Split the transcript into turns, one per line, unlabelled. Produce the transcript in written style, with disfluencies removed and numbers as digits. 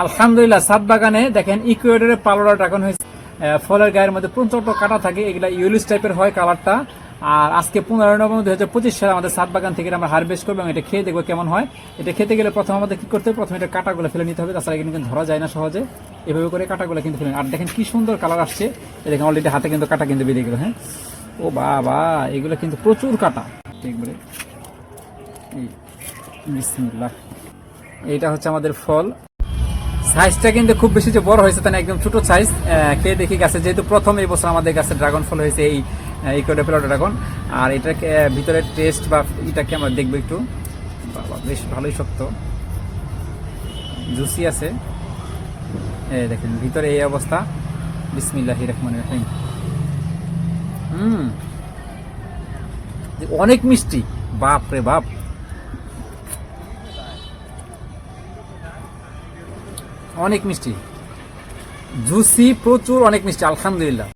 আলহামদুলিল্লাহ, ছাদ বাগানে দেখেন ইকুয়েডরের পালোরা ড্রাগন হয়েছে। ফলের গায়ের মধ্যে প্রচন্ড কাটা থাকে, এগুলা ইউলিশ টাইপের হয় কালারটা। আর আজকে 15 নভেম্বর 2025 সালে আমাদের ছাদ বাগান থেকে আমরা হারভেস্ট করবো এবং এটা খেয়ে দেখবো কেমন হয়। এটা খেতে গেলে প্রথম আমাদের কি করতে হবে, প্রথমে এটা কাটাগুলো ফেলে নিতে হবে, তাছাড়া কিন্তু ধরা যায় না সহজে। এভাবে করে কাটাগুলো কিন্তু ফেলে। আর দেখেন কি সুন্দর কালার আসছে, দেখেন অলরেডি হাতে কিন্তু কাটা কিন্তু বেরিয়ে গেল। হ্যাঁ, ও বাবা, এগুলো কিন্তু প্রচুর কাটা একবারে। বিসমিল্লাহ, এইটা হচ্ছে আমাদের ফল। সাইজটা কিন্তু খুব বেশি যে বড় হয়েছে তা না, একদম ছোট সাইজ। খেয়ে দেখি গাছে, যেহেতু প্রথম এই বছর আমাদের কাছে ড্রাগন ফল হয়েছে, এই ইকুয়েডর পেলোরা ড্রাগন। আর এটাকে ভিতরে টেস্ট বা এটাকে আমরা দেখবো একটু। বাবা, বেশ ভালোই শক্ত, জুসি আছে। দেখেন ভিতরে এই অবস্থা। বিসমিল্লাহির রহমানির রহিম। অনেক মিষ্টি, বাপ রে বাপ, অনেক মিষ্টি, জুসি প্রচুর, অনেক মিষ্টি, আলহামদুলিল্লাহ।